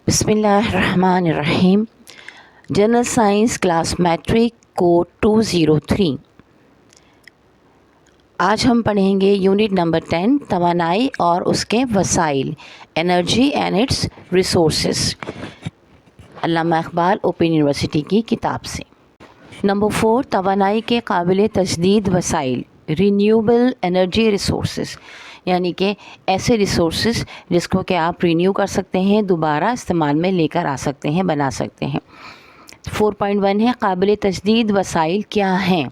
بسم اللہ الرحمن الرحیم۔ General science class matric code 203۔ آج ہم پڑھیں گے یونٹ نمبر 10 توانائی اور اس کے وسائل، energy and its resources, Allama Iqbal open university کی کتاب سے۔ نمبر 4 توانائی کے قابل تجدید وسائل، رینیوبل انرجی ریسورسز، یعنی کہ ایسے ریسورسز جس کو کہ آپ رینیو کر سکتے ہیں، دوبارہ استعمال میں لے کر آ سکتے ہیں، بنا سکتے ہیں۔ 4.1 ہے قابل تجدید وسائل کیا ہیں؟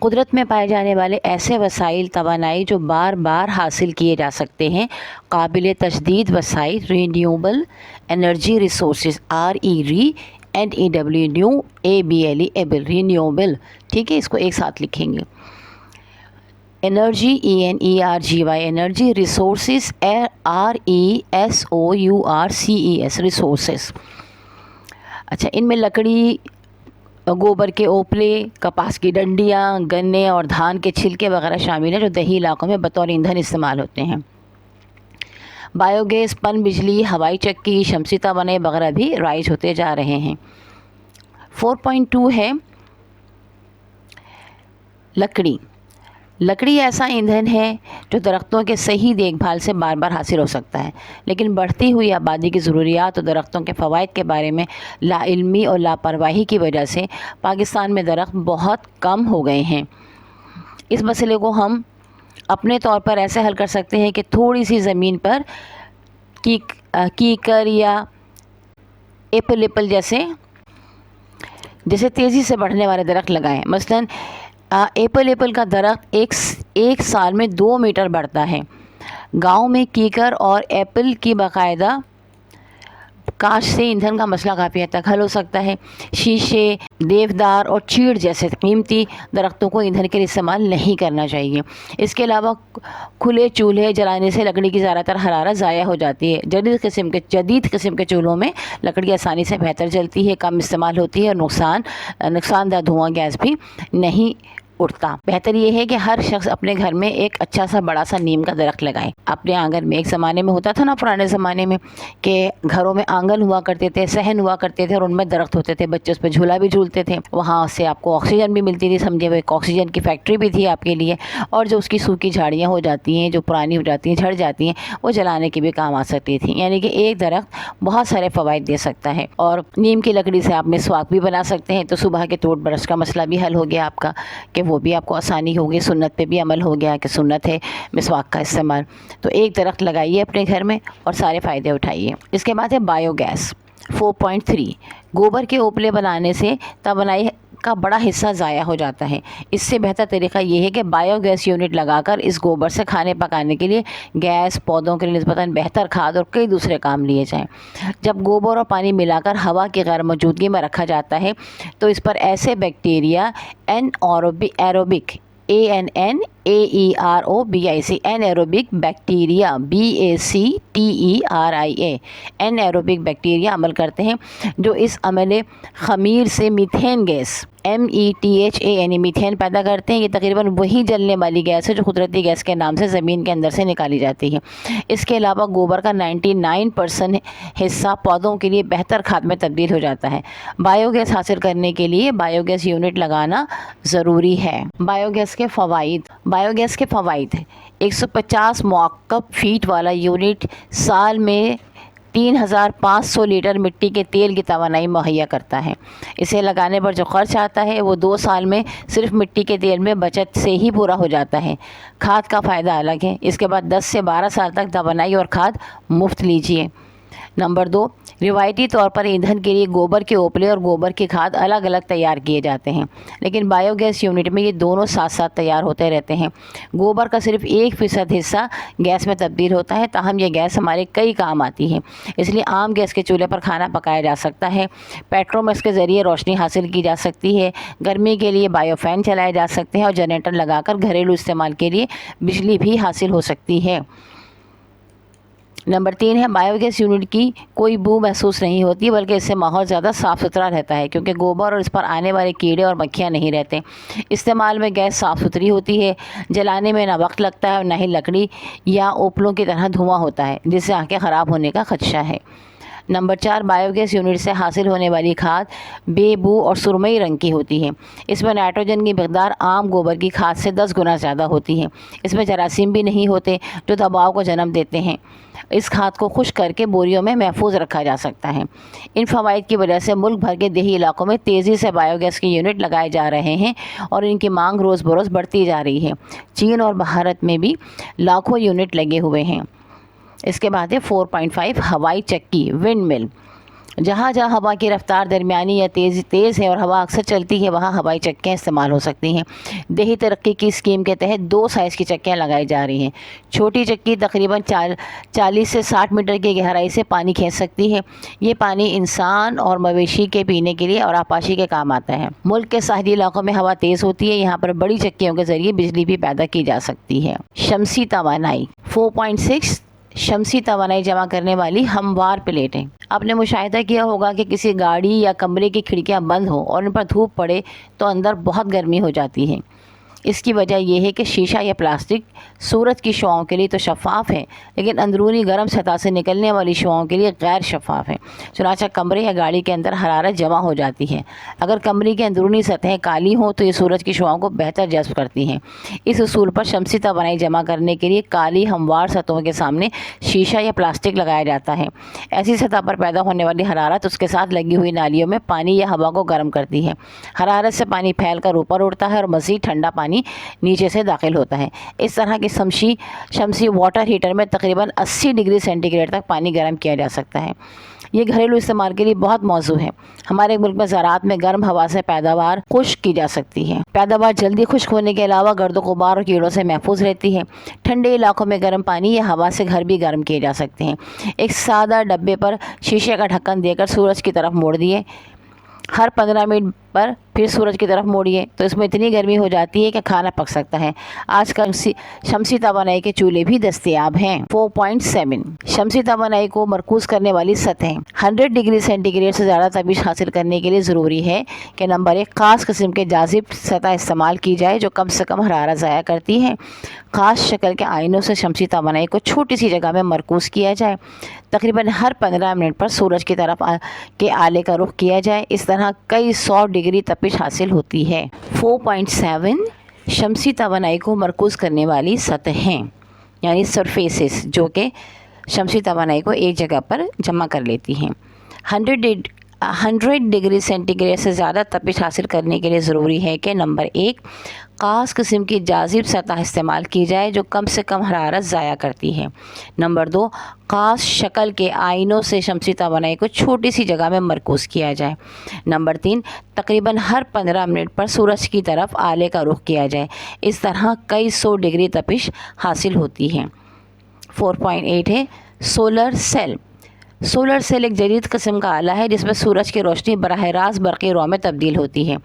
قدرت میں پائے جانے والے ایسے وسائل توانائی جو بار بار حاصل کیے جا سکتے ہیں، قابل تجدید وسائل renewable energy resources, RENEWABLE able, renewable, ٹھیک ہے، اس کو ایک ساتھ لکھیں گے۔ Energy ENERGY، energy, resources RESOURCES، resources. اچھا، ان میں لکڑی، گوبر کے اوپلے، کپاس کی ڈنڈیاں، گنے اور دھان کے چھلکے وغیرہ شامل ہیں جو دیہی علاقوں میں بطور ایندھن استعمال ہوتے ہیں۔ بایو گیس، پن بجلی، ہوائی چکی، شمسی توانائی وغیرہ بھی رائج ہوتے جا رہے ہیں۔ 4.2 ہے لکڑی۔ لکڑی ایسا ایندھن ہے جو درختوں کے صحیح دیکھ بھال سے بار بار حاصل ہو سکتا ہے، لیکن بڑھتی ہوئی آبادی کی ضروریات اور درختوں کے فوائد کے بارے میں لا علمی اور لاپرواہی کی وجہ سے پاکستان میں درخت بہت کم ہو گئے ہیں۔ اس مسئلے کو ہم اپنے طور پر ایسے حل کر سکتے ہیں کہ تھوڑی سی زمین پر کیکر یا ایپل جیسے تیزی سے بڑھنے والے درخت لگائیں۔ مثلاً ایپل کا درخت ایک سال میں 2 میٹر بڑھتا ہے۔ گاؤں میں کیکر اور ایپل کی باقاعدہ کاشت سے ایندھن کا مسئلہ کافی حد تک حل ہو سکتا ہے۔ شیشے، دیودار اور چیڑ جیسے قیمتی درختوں کو ایندھن کے لیے استعمال نہیں کرنا چاہیے۔ اس کے علاوہ کھلے چولہے جلانے سے لکڑی کی زیادہ تر حرارت ضائع ہو جاتی ہے۔ جدید قسم کے چولہوں میں لکڑی آسانی سے بہتر جلتی ہے، کم استعمال ہوتی ہے اور نقصان دہ دھواں گیس بھی نہیں اٹھتا۔ بہتر یہ ہے کہ ہر شخص اپنے گھر میں ایک اچھا سا بڑا سا نیم کا درخت لگائے اپنے آنگن میں۔ ایک زمانے میں ہوتا تھا نا، پرانے زمانے میں، کہ گھروں میں آنگن ہوا کرتے تھے، صحن ہوا کرتے تھے اور ان میں درخت ہوتے تھے، بچے اس پہ جھولا بھی جھولتے تھے، وہاں سے آپ کو آکسیجن بھی ملتی تھی، سمجھے وہ ایک آکسیجن کی فیکٹری بھی تھی آپ کے لیے۔ اور جو اس کی سوکھی جھاڑیاں ہو جاتی ہیں، جو پرانی ہو جاتی ہیں، جھڑ جاتی ہیں، وہ جلانے کے بھی کام آ سکتی تھیں۔ یعنی کہ ایک درخت بہت سارے فوائد دے سکتا ہے۔ اور نیم کی لکڑی سے آپ مسواک بھی بنا سکتے ہیں، تو صبح کے ٹوٹ برش کا مسئلہ بھی حل ہو گیا آپ کا، کہ وہ بھی آپ کو آسانی ہوگی۔ سنت پہ بھی عمل ہو گیا کہ سنت ہے مسواک کا استعمال۔ تو ایک درخت لگائیے اپنے گھر میں اور سارے فائدے اٹھائیے۔ اس کے بعد ہے بایو گیس۔ 4.3 گوبر کے اوپلے بنانے سے توانائی کا بڑا حصہ ضائع ہو جاتا ہے۔ اس سے بہتر طریقہ یہ ہے کہ بایو گیس یونٹ لگا کر اس گوبر سے کھانے پکانے کے لیے گیس، پودوں کے لیے نسبتاً بہتر کھاد اور کئی دوسرے کام لیے جائیں۔ جب گوبر اور پانی ملا کر ہوا کی غیر موجودگی میں رکھا جاتا ہے تو اس پر ایسے بیکٹیریا ایروبک انیروبک بیکٹیریا انیروبک بیکٹیریا عمل کرتے ہیں، جو اس عمل خمیر سے میتھین گیس METHAN میتھین پیدا کرتے ہیں۔ یہ تقریباً وہی جلنے والی گیس ہے جو قدرتی گیس کے نام سے زمین کے اندر سے نکالی جاتی ہے۔ اس کے علاوہ گوبر کا 99% حصہ پودوں کے لیے بہتر کھاد میں تبدیل ہو جاتا ہے۔ بایو گیس حاصل کرنے کے لیے بایو گیس یونٹ لگانا ضروری ہے۔ بایو گیس کے فوائد 150 مکعب فیٹ والا یونٹ سال میں 3500 لیٹر مٹی کے تیل کی توانائی مہیا کرتا ہے۔ اسے لگانے پر جو خرچ آتا ہے وہ 2 سال میں صرف مٹی کے تیل میں بچت سے ہی پورا ہو جاتا ہے۔ کھاد کا فائدہ الگ ہے۔ اس کے بعد 10 سے 12 سال تک توانائی اور کھاد مفت لیجیے۔ نمبر 2 روایتی طور پر ایندھن کے لیے گوبر کے اوپلے اور گوبر کی کھاد الگ الگ تیار کیے جاتے ہیں، لیکن بایو گیس یونٹ میں یہ دونوں ساتھ ساتھ تیار ہوتے رہتے ہیں۔ گوبر کا صرف 1% حصہ گیس میں تبدیل ہوتا ہے، تاہم یہ گیس ہمارے کئی کام آتی ہے۔ اس لیے عام گیس کے چولہے پر کھانا پکایا جا سکتا ہے، پیٹرومیکس کے ذریعے روشنی حاصل کی جا سکتی ہے، گرمی کے لیے بایو فین چلائے جا سکتے ہیں اور جنریٹر لگا کر گھریلو استعمال کے لیے بجلی بھی حاصل ہو سکتی ہے۔ نمبر 3 ہے بایو گیس یونٹ کی کوئی بو محسوس نہیں ہوتی، بلکہ اس سے ماحول زیادہ صاف ستھرا رہتا ہے، کیونکہ گوبر اور اس پر آنے والے کیڑے اور مکھیاں نہیں رہتے۔ استعمال میں گیس صاف ستھری ہوتی ہے، جلانے میں نہ وقت لگتا ہے اور نہ ہی لکڑی یا اوپلوں کی طرح دھواں ہوتا ہے جس سے آنکھیں خراب ہونے کا خدشہ ہے۔ नंबर 4, बायोगैस यूनिट से हासिल होने वाली खाद बेबू और सुरमई रंग की होती है। इसमें नाइट्रोजन की मिकदार आम गोबर की खाद से 10 गुना ज़्यादा होती है। इसमें जरासीम भी नहीं होते जो दबाव को जन्म देते हैं। इस खाद को खुश्क करके बोरियों में महफूज रखा जा सकता है। इन फ़वाइद की वजह से मुल्क भर के देही इलाकों में तेज़ी से बायोगैस के यूनिट लगाए जा रहे हैं और इनकी मांग रोज़ बरोज़ बढ़ती जा रही है। चीन और भारत में भी लाखों यूनिट लगे हुए हैं। इसके बाद है 4.5, हवाई चक्की विंड मिल। जहाँ जहाँ हवा की रफ्तार दरमियानी या तेज़ है और हवा अक्सर चलती है, वहाँ हवाई चक्कियाँ इस्तेमाल हो सकती हैं। देही तरक्की की स्कीम के तहत 2 साइज़ की चक्कियाँ लगाई जा रही हैं। छोटी चक्की तकरीबन 40 से 60 मीटर की गहराई से पानी खींच सकती है। ये पानी इंसान और मवेशी के पीने के लिए और आपाशी के काम आता है। मुल्क के साहली इलाकों में हवा तेज़ होती है, यहाँ पर बड़ी चक्कियों के ज़रिए बिजली भी पैदा की जा सकती है। शमसी तवानाई 4.6, शमसी तवानाई जमा करने वाली हमवार प्लेटें। आपने मुशाहिदा किया होगा कि किसी गाड़ी या कमरे की खिड़कियां बंद हो और उन पर धूप पड़े तो अंदर बहुत गर्मी हो जाती है। इसकी वजह यह है कि शीशा या प्लास्टिक सूरज की शुआओं के लिए तो शफ़ाफ़ है, लेकिन अंदरूनी गर्म सतह से निकलने वाली शुआओं के लिए गैर शफ़ाफ़ है। चुनांचे कमरे या गाड़ी के अंदर हरारत जमा हो जाती है। अगर कमरे की अंदरूनी सतह काली हो तो ये सूरज की शुआओं को बेहतर जज़्ब करती हैं। इस उसूल पर शमसी तवानाई जमा करने के लिए काली हमवार सतहों के सामने शीशा या प्लास्टिक लगाया जाता है। ऐसी सतह पर पैदा होने वाली हरारत उसके साथ लगी हुई नालियों में पानी या हवा को गर्म करती है। हरारत से पानी फैल कर ऊपर उड़ता है और मज़ीद ठंडा पानी नीचे से दाखिल होता है। इस तरह की शमसी वाटर हीटर में तकरीबन 80 डिग्री सेंटीग्रेड तक पानी गर्म किया जा सकता है। ये घरेलू इस्तेमाल के लिए बहुत मौजू है। हमारे मुल्क में ज़राअत में गर्म हवा से पैदावार खुश्क की जा सकती है। पैदावार जल्दी खुश्क होने के अलावा गर्द गुबार और कीड़ों से महफूज रहती है। ठंडे इलाकों में गर्म पानी या हवा से घर भी गर्म किए जा सकते हैं। एक सादा डब्बे पर शीशे का ढक्कन देकर सूरज की तरफ मोड़ दिए। हर 15 मिनट पर फिर सूरज की तरफ मोड़िए तो इसमें इतनी गर्मी हो जाती है कि खाना पक सकता है। आजकल शमसी तवानाई के चूल्हे भी दस्तयाब हैं। 4.7, शमसी तवानाई को मरकूज़ करने वाली सतह। 100 डिग्री सेंटीग्रेड से ज़्यादा तपिश हासिल करने के लिए ज़रूरी है कि नंबर 1, ख़ास किस्म के जाजिब सतह इस्तेमाल की जाए जो कम से कम हरारत ज़ाया करती है। ख़ास शक्ल के आइनों से शमसी तवानाई को छोटी सी जगह में मरकूज़ किया जाए। तकरीबन हर 15 मिनट पर सूरज की तरफ के आले का रुख किया जाए। इस तरह कई 100 डिग्री तपिश हासिल होती है। 4.7, शमसी तवानाई को मरकूज़ करने वाली सतहें यानी सरफेसेस जो कि शमसी तवानाई को एक जगह पर जमा कर लेती हैं। 100 डिग्री सेंटीग्रेड से ज़्यादा तपिश हासिल करने के लिए ज़रूरी है कि नंबर 1, ख़ास किस्म की जाजिब सतह इस्तेमाल की जाए जो कम से कम हरारत ज़ाया करती है। नंबर 2, ख़ास शक्ल के आइनों से शमसी तवानाई को छोटी सी जगह में मरकूज़ किया जाए। नंबर 3, तकरीबन हर 15 मिनट पर सूरज की तरफ आले का रुख किया जाए। इस तरह कई 100 डिग्री तपिश हासिल होती है। 4.8 है सोलर सेल। सोलर सेल एक जदीद किस्म का आला है जिसमें सूरज की रोशनी बराह रास्त बरक़ी रौ में तब्दील होती है।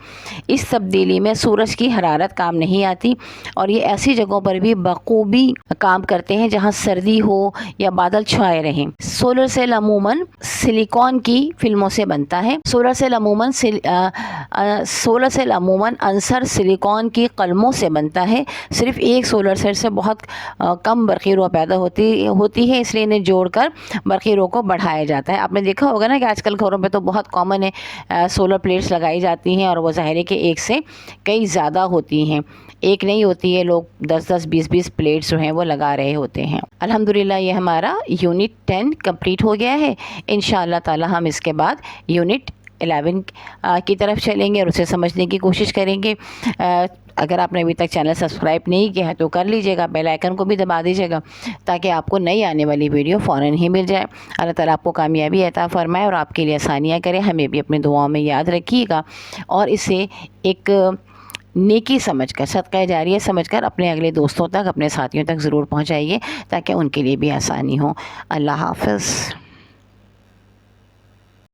इस तब्दीली में सूरज की हरारत काम नहीं आती और ये ऐसी जगहों पर भी बखूबी काम करते हैं जहां सर्दी हो या बादल छाए रहें। सोलर सेल अमूमन सिलिकॉन की फिल्मों से बनता है। सोलर सेल अमूमन अंसर सिलिकॉन की कलमों से बनता है। सिर्फ एक सोलर सेल से बहुत कम बरक़ी रौ पैदा होती है, इसलिए इन्हें जोड़कर बरक़ी रौ को बढ़ाया जाता है। आपने देखा होगा ना कि आजकल घरों में तो बहुत कॉमन है सोलर प्लेट्स लगाई जाती हैं और वो ज़ाहिर है कि एक से कई ज़्यादा होती हैं, एक नहीं होती है। लोग 10-10, 20-20 प्लेट्स जो हैं वो लगा रहे होते हैं। अल्हम्दुलिल्लाह ये हमारा यूनिट 10 कंप्लीट हो गया है। इंशाअल्लाह ताला हम इसके बाद यूनिट 11 की तरफ चलेंगे और उसे समझने की कोशिश करेंगे। अगर आपने अभी तक चैनल सब्सक्राइब नहीं किया है तो कर लीजिएगा, बेल आइकन को भी दबा दीजिएगा ताकि आपको नई आने वाली वीडियो फ़ौरन ही मिल जाए। अल्लाह ताला आपको कामयाबी अता फ़रमाए और आपके लिए आसानियाँ करे। हमें भी अपनी दुआओं में याद रखिएगा और इसे एक नेकी समझकर, सदका जारिया समझकर अपने अगले दोस्तों तक, अपने साथियों तक ज़रूर पहुँचाइए ताकि उनके लिए भी आसानी हो। अल्लाह हाफ़िज़।